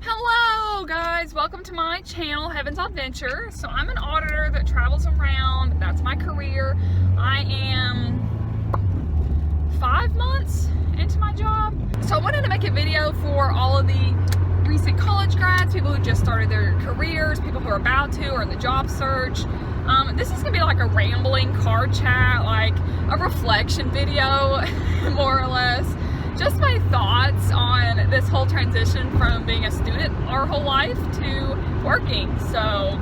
Hello guys, welcome to my channel, Heaven's Adventure. So I'm an auditor that travels around. That's my career. I am 5 months into my job. So I wanted to make a video for all of the recent college grads, people who just started their careers, people who are about to or in the job search. This is gonna be like a rambling car chat, like a reflection video, more or less. Just my thoughts on this whole transition from being a student our whole life to working. So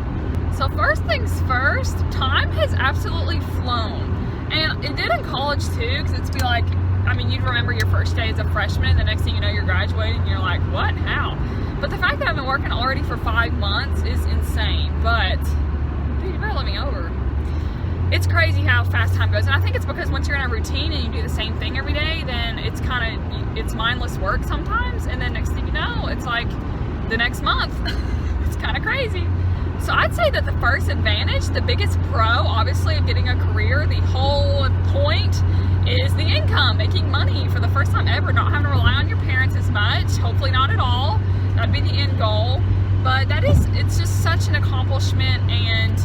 first things first, time has absolutely flown. And it did in college too, because it's be like, I mean, you'd remember your first day as a freshman and the next thing you know, you're graduating and you're like, what, how? But the fact that I've been working already for 5 months is insane. But, dude, you better let me over. It's crazy how fast time goes, and I think it's because once you're in a routine and you do the same thing every day, then it's mindless work sometimes, and then next thing you know, it's like the next month. It's kind of crazy. So I'd say that the first advantage, the biggest pro, obviously, of getting a career, the whole point is the income, making money for the first time ever, not having to rely on your parents as much, hopefully not at all. That'd be the end goal, but it's just such an accomplishment, and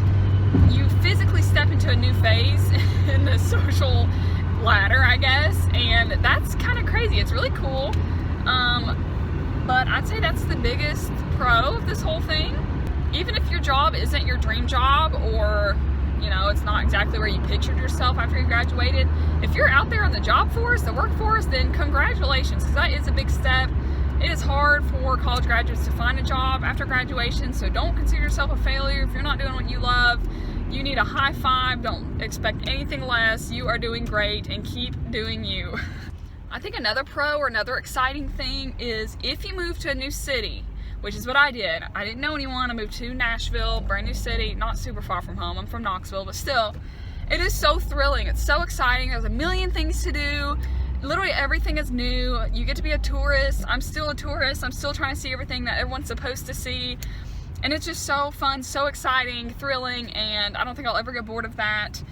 you physically step into a new phase in the social ladder, I guess, and that's kind of crazy. It's really cool, but I'd say that's the biggest pro of this whole thing. Even if your job isn't your dream job, or it's not exactly where you pictured yourself after you graduated, if you're out there in the job force, the workforce, then congratulations, because that is a big step. It is hard for college graduates to find a job after graduation, so don't consider yourself a failure. If you're not doing what you love, you need a high five. Don't expect anything less. You are doing great, and keep doing you. I think another pro or another exciting thing is if you move to a new city, which is what I did. I didn't know anyone. I moved to Nashville, brand new city, not super far from home. I'm from Knoxville, but still, it is so thrilling. It's so exciting. There's a million things to do. Literally everything is new. You get to be a tourist. I'm still a tourist. I'm still trying to see everything that everyone's supposed to see. And it's just so fun, so exciting, thrilling, and I don't think I'll ever get bored of that.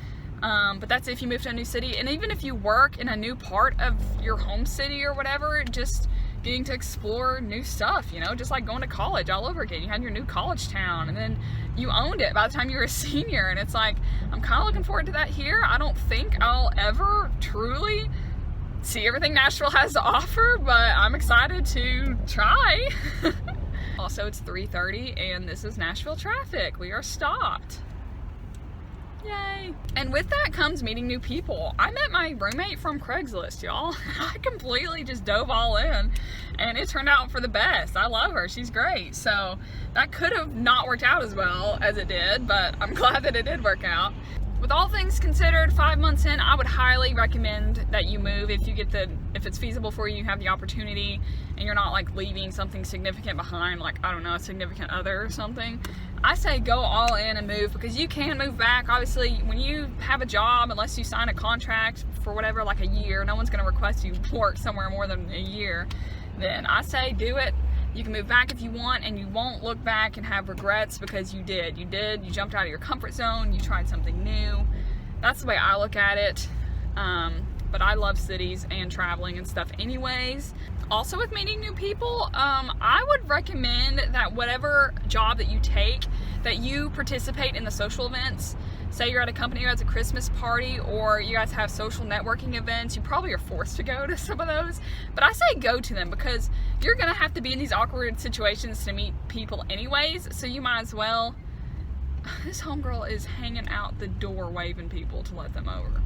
But that's if you move to a new city. And even if you work in a new part of your home city or whatever, just getting to explore new stuff, just like going to college all over again. You had your new college town, and then you owned it by the time you were a senior. And it's like, I'm kind of looking forward to that here. I don't think I'll ever truly see everything Nashville has to offer, but I'm excited to try. Also, it's 3:30 and this is Nashville traffic. We are stopped. Yay. And with that comes meeting new people. I met my roommate from Craigslist, y'all. I completely just dove all in, and it turned out for the best. I love her. She's great. So that could have not worked out as well as it did, but I'm glad that it did work out. With all things considered, 5 months in, I would highly recommend that you move if it's feasible for you, you have the opportunity, and you're not like leaving something significant behind, like, I don't know, a significant other or something. I say go all in and move, because you can move back. Obviously, when you have a job, unless you sign a contract for whatever, like a year, no one's going to request you work somewhere more than a year, then I say do it. You can move back if you want, and you won't look back and have regrets, because you jumped out of your comfort zone, you tried something new. That's the way I look at it. But I love cities and traveling and stuff anyways. Also, with meeting new people, I would recommend that whatever job that you take, that you participate in the social events. Say you're at a company who has a Christmas party, or you guys have social networking events. You probably are forced to go to some of those, but I say go to them, because you're gonna have to be in these awkward situations to meet people anyways, so you might as well. This homegirl is hanging out the door waving people to let them over.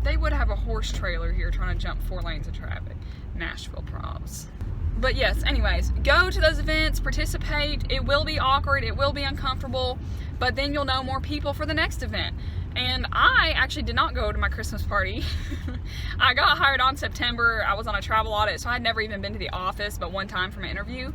They would have a horse trailer here trying to jump 4 lanes of traffic. Nashville props. But yes, anyways, go to those events, participate. It will be awkward, it will be uncomfortable, but then you'll know more people for the next event. And I actually did not go to my Christmas party. I got hired on September. I was on a travel audit, so I had never even been to the office but one time for my interview.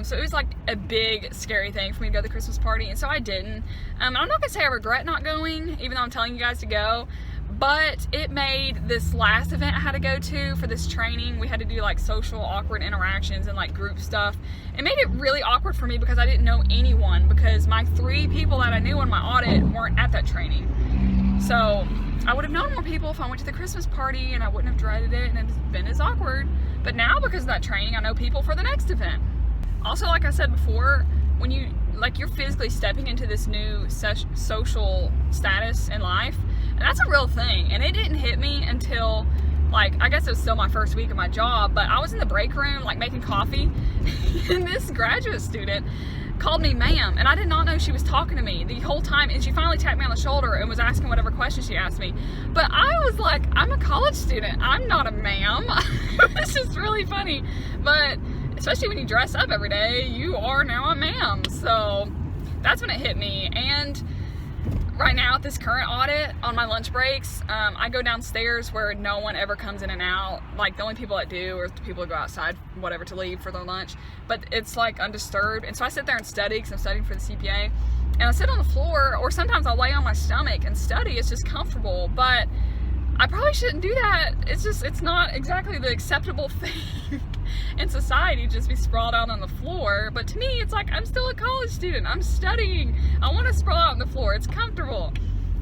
So it was like a big, scary thing for me to go to the Christmas party, and so I didn't. I'm not gonna say I regret not going, even though I'm telling you guys to go. But it made this last event I had to go to for this training. We had to do like social awkward interactions and like group stuff. It made it really awkward for me because I didn't know anyone, because my 3 people that I knew on my audit weren't at that training. So I would have known more people if I went to the Christmas party, and I wouldn't have dreaded it and it's been as awkward. But now, because of that training, I know people for the next event. Also, like I said before, when you're physically stepping into this new social status in life, and that's a real thing. And it didn't hit me until, like, I guess it was still my first week of my job, but I was in the break room, like, making coffee, and this graduate student called me ma'am, and I did not know she was talking to me the whole time, and she finally tapped me on the shoulder and was asking whatever question she asked me. But I was like, I'm a college student, I'm not a ma'am. It's just really funny. But especially when you dress up every day, you are now a ma'am. So that's when it hit me. And right now at this current audit, on my lunch breaks, I go downstairs where no one ever comes in and out. Like, the only people that do are the people who go outside, whatever, to leave for their lunch. But it's like undisturbed. And so I sit there and study, because I'm studying for the CPA. And I sit on the floor, or sometimes I'll lay on my stomach and study. It's just comfortable. But I probably shouldn't do that. It's not exactly the acceptable thing in society to just be sprawled out on the floor. But to me, it's like, I'm still a college student. I'm studying. I want to sprawl out on the floor. It's comfortable.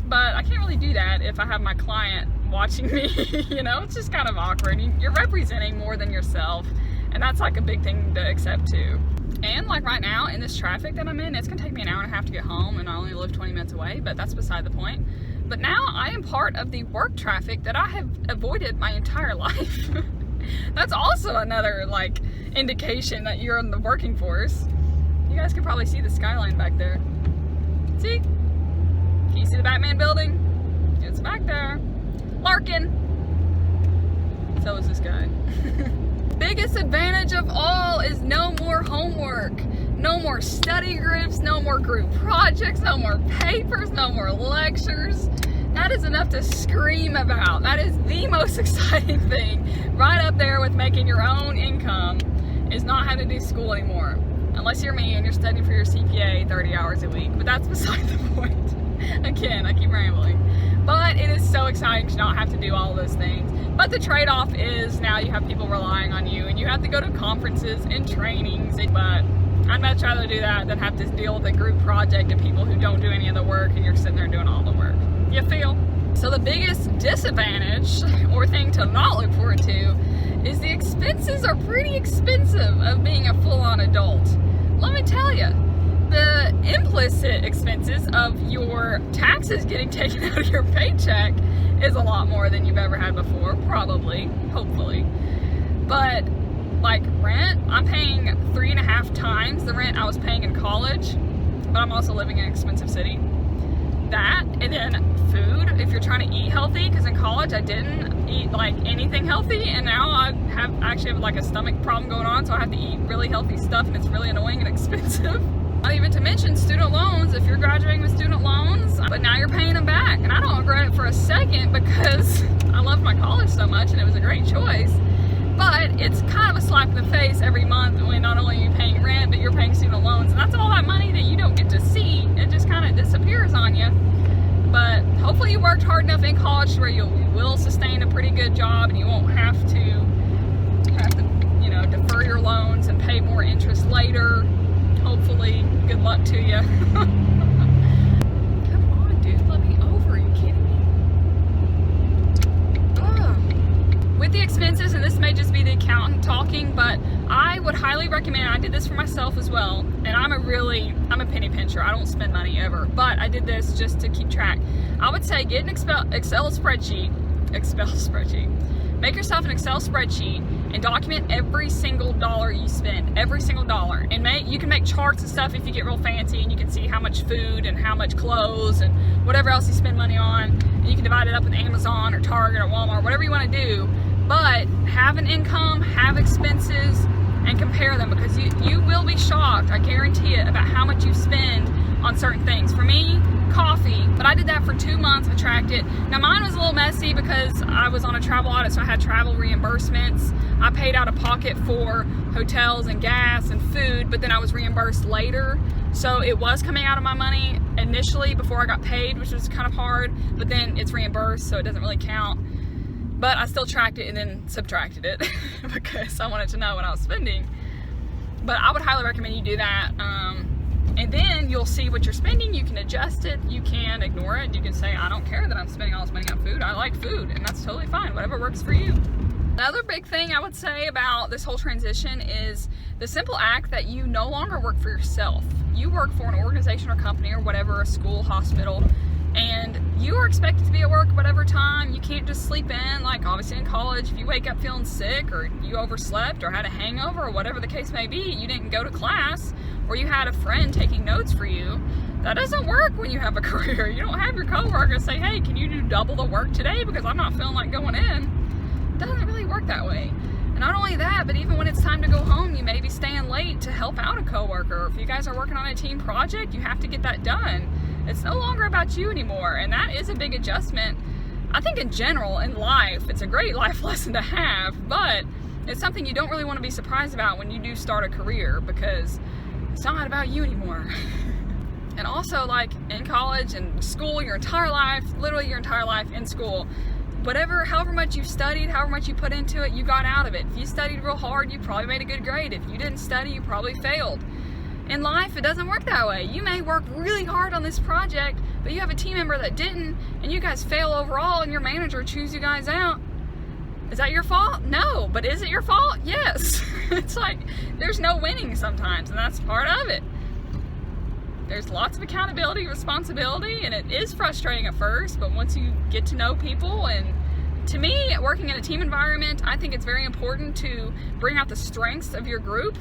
But I can't really do that if I have my client watching me. You know, it's just kind of awkward. You're representing more than yourself. And that's like a big thing to accept too. And like right now in this traffic that I'm in, it's gonna take me an hour and a half to get home, and I only live 20 minutes away, but that's beside the point. But now I am part of the work traffic that I have avoided my entire life. That's also another like indication that you're in the working force. You guys can probably see the skyline back there. See? Can you see the Batman building? It's back there. Larkin. So is this guy. Biggest advantage of all is no more homework, no more study groups, no more group projects, no more papers, no more lectures. That is enough to scream about. That is the most exciting thing, right up there with making your own income, is not having to do school anymore. Unless you're me and you're studying for your CPA 30 hours a week, but that's beside the point. Again, I keep rambling. But it is so exciting to not have to do all of those things. But the trade-off is now you have people relying on you, and you have to go to conferences and trainings. But I'd much rather do that than have to deal with a group project of people who don't do any of the work, and you're sitting there doing all the work. You feel? So the biggest disadvantage, or thing to not look forward to, is the expenses are pretty expensive of being a full-on adult. Let me tell you. The implicit expenses of your taxes getting taken out of your paycheck is a lot more than you've ever had before, probably, hopefully. But like rent, I'm paying 3.5 times the rent I was paying in college, but I'm also living in an expensive city. That, and then food, if you're trying to eat healthy, because in college I didn't eat like anything healthy, and now I actually have like a stomach problem going on, so I have to eat really healthy stuff, and it's really annoying and expensive. Not even to mention student loans, if you're graduating with student loans, but now you're paying them back. And I don't regret it for a second, because I loved my college so much and it was a great choice. But it's kind of a slap in the face every month when not only are you paying rent, but you're paying student loans. And that's all that money that you don't get to see. It just kind of disappears on you. But hopefully you worked hard enough in college to where you will sustain a pretty good job, and you won't have to, you know, defer your loans and pay more interest later. Hopefully, good luck to you. Come on, dude, let me over. Are you kidding me? Ugh. With the expenses, and this may just be the accountant talking, but I would highly recommend, I did this for myself as well, and I'm a penny pincher. I don't spend money ever, but I did this just to keep track. I would say get an Excel spreadsheet. Make yourself an Excel spreadsheet and document every single dollar you spend, every single dollar. And you can make charts and stuff if you get real fancy, and you can see how much food and how much clothes and whatever else you spend money on. And you can divide it up with Amazon or Target or Walmart, whatever you want to do. But have an income, have expenses, and compare them, because you will be shocked, I guarantee it, about how much you spend on certain things. For me, coffee, but I did that for 2 months. I tracked it. Now mine was a little messy because I was on a travel audit, so I had travel reimbursements. I paid out of pocket for hotels and gas and food, but then I was reimbursed later. So it was coming out of my money initially before I got paid, which was kind of hard, but then it's reimbursed, so it doesn't really count. But I still tracked it and then subtracted it because I wanted to know what I was spending. But I would highly recommend you do that. And then you'll see what you're spending. You can adjust it. You can ignore it. You can say, I don't care that I'm spending all this money on food. I like food, and that's totally fine. Whatever works for you. Another big thing I would say about this whole transition is the simple act that you no longer work for yourself. You work for an organization or company or whatever, a school, hospital, and you are expected to be at work whatever time. You can't just sleep in. Like obviously in college, if you wake up feeling sick or you overslept or had a hangover or whatever the case may be, you didn't go to class, or you had a friend taking notes for you. That doesn't work when you have a career. You don't have your coworker say, hey, can you do double the work today because I'm not feeling like going in. It doesn't really work that way. And not only that, but even when it's time to go home, you may be staying late to help out a coworker. If you guys are working on a team project, you have to get that done. It's no longer about you anymore, and that is a big adjustment. I think in general, in life, it's a great life lesson to have, but it's something you don't really want to be surprised about when you do start a career, because it's not about you anymore. And also, like in college and school, your entire life, literally your entire life in school, however much you studied, however much you put into it, you got out of it. If you studied real hard, you probably made a good grade. If you didn't study, you probably failed. In life, it doesn't work that way. You may work really hard on this project, but you have a team member that didn't, and you guys fail overall, and your manager chews you guys out. Is that your fault? No. But is it your fault? Yes. It's like there's no winning sometimes, and that's part of it. There's lots of accountability, responsibility, and it is frustrating at first, but once you get to know people, and to me, working in a team environment, I think it's very important to bring out the strengths of your group.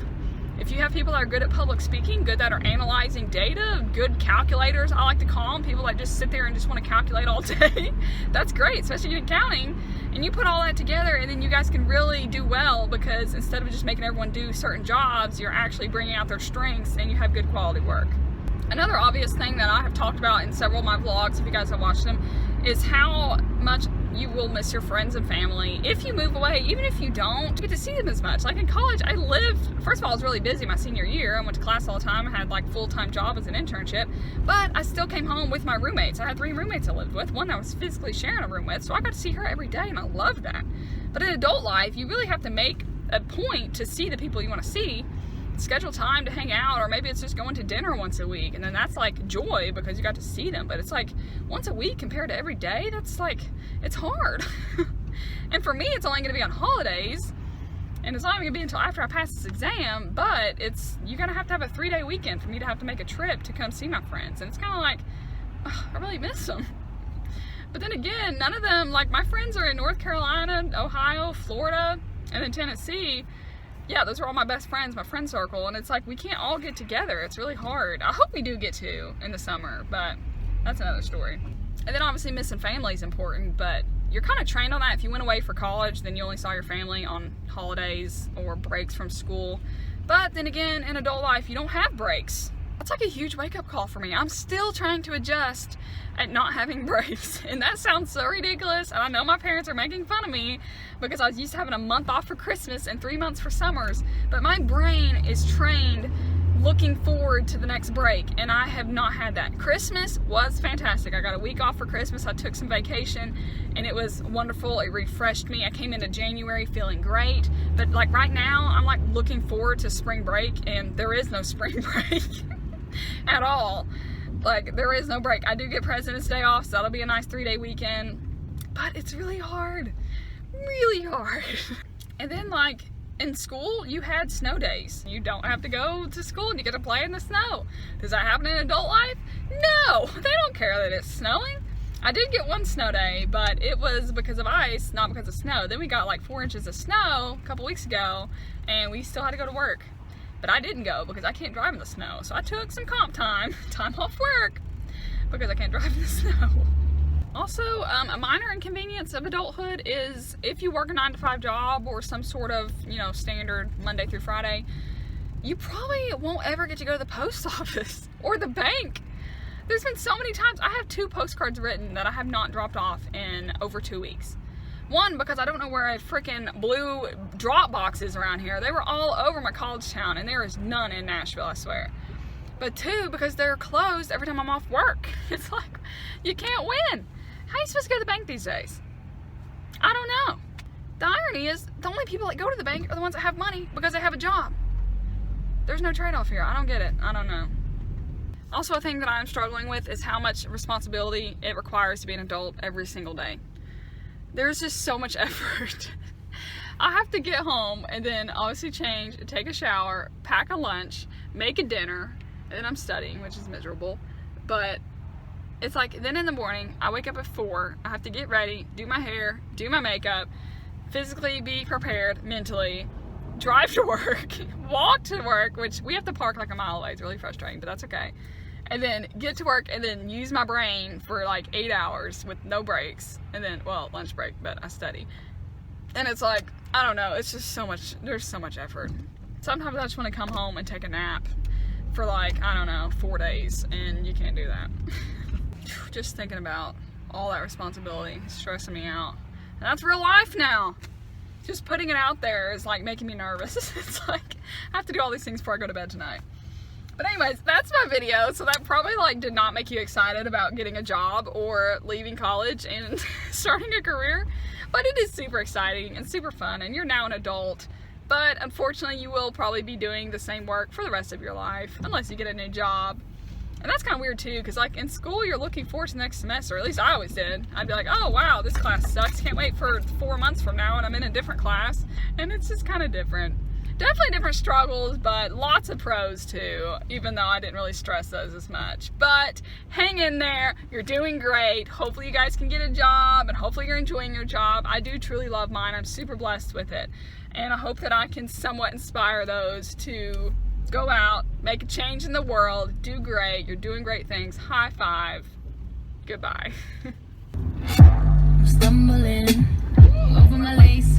If you have people that are good at public speaking, good that are analyzing data, good calculators, I like to call them, people that just sit there and just want to calculate all day, that's great, especially in accounting. And you put all that together, and then you guys can really do well, because instead of just making everyone do certain jobs, you're actually bringing out their strengths and you have good quality work. Another obvious thing that I have talked about in several of my vlogs, if you guys have watched them, is how much you will miss your friends and family if you move away. Even if you don't get to see them as much. Like in college, first of all, I was really busy my senior year. I went to class all the time. I had like full-time job as an internship, but I still came home with my roommates. I had 3 roommates I lived with, one I was physically sharing a room with, so I got to see her every day, and I loved that. But in adult life, you really have to make a point to see the people you want to see, schedule time to hang out, or maybe it's just going to dinner once a week, and then that's like joy because you got to see them. But it's like once a week compared to every day, that's like, it's hard. And for me, it's only going to be on holidays, and it's not going to be until after I pass this exam, but you're going to have a 3-day weekend for me to have to make a trip to come see my friends. And it's kind of like, I really miss them. But then again, none of them, like my friends are in North Carolina, Ohio, Florida, and then Tennessee. Yeah, those are all my best friends, my friend circle, and it's like we can't all get together. It's really hard. I hope we do get to in the summer, but that's another story. And then obviously missing family is important, but you're kind of trained on that. If you went away for college, then you only saw your family on holidays or breaks from school. But then again, in adult life, you don't have breaks. That's like a huge wake-up call for me. I'm still trying to adjust at not having breaks, and that sounds so ridiculous, and I know my parents are making fun of me because I was used to having a month off for Christmas and 3 months for summers, but my brain is trained looking forward to the next break, and I have not had that. Christmas was fantastic. I got a week off for Christmas. I took some vacation, and it was wonderful. It refreshed me. I came into January feeling great, but like right now, I'm like looking forward to spring break, and there is no spring break at all. Like, there is no break. I do get President's Day off, so that'll be a nice 3-day weekend, but it's really hard. Really hard. And then like in school, you had snow days. You don't have to go to school and you get to play in the snow. Does that happen in adult life? No, they don't care that it's snowing. I did get one snow day, but it was because of ice, not because of snow. Then we got like 4 inches of snow a couple weeks ago, and we still had to go to work. But I didn't go because I can't drive in the snow. So I took some comp time off work, because I can't drive in the snow. Also, a minor inconvenience of adulthood is if you work a 9-to-5 job or some sort of, standard Monday through Friday, you probably won't ever get to go to the post office or the bank. There's been so many times I have 2 postcards written that I have not dropped off in over 2 weeks. One, because I don't know where a freaking blue drop box is around here. They were all over my college town, and there is none in Nashville, I swear. But 2, because they're closed every time I'm off work. It's like, you can't win. How are you supposed to go to the bank these days? I don't know. The irony is, the only people that go to the bank are the ones that have money because they have a job. There's no trade-off here. I don't get it. I don't know. Also, a thing that I'm struggling with is how much responsibility it requires to be an adult every single day. There's just so much effort. I have to get home and then obviously change, take a shower, pack a lunch, make a dinner, and then I'm studying, which is miserable. But it's like, then in the morning, I wake up at 4, I have to get ready, do my hair, do my makeup, physically be prepared mentally, drive to work, walk to work, which we have to park like a mile away. It's really frustrating, but that's okay. And then get to work and then use my brain for like 8 hours with no breaks. And then, well, lunch break, but I study. And it's like, I don't know, it's just so much, there's so much effort. Sometimes I just want to come home and take a nap for like, I don't know, 4 days, and you can't do that. Just thinking about all that responsibility is stressing me out. And that's real life now. Just putting it out there is like making me nervous. It's like, I have to do all these things before I go to bed tonight. But anyways, that's my video. So that probably like did not make you excited about getting a job or leaving college and starting a career. But it is super exciting and super fun, and you're now an adult. But unfortunately, you will probably be doing the same work for the rest of your life unless you get a new job. And that's kind of weird too, because like in school, you're looking forward to the next semester. At least I always did. I'd be like, oh wow, this class sucks. Can't wait for 4 months from now and I'm in a different class. And it's just kind of different. Definitely different struggles, but lots of pros too, even though I didn't really stress those as much. But hang in there. You're doing great. Hopefully you guys can get a job, and hopefully you're enjoying your job. I do truly love mine. I'm super blessed with it. And I hope that I can somewhat inspire those to go out, make a change in the world, do great. You're doing great things. High five. Goodbye. I'm stumbling over my lace.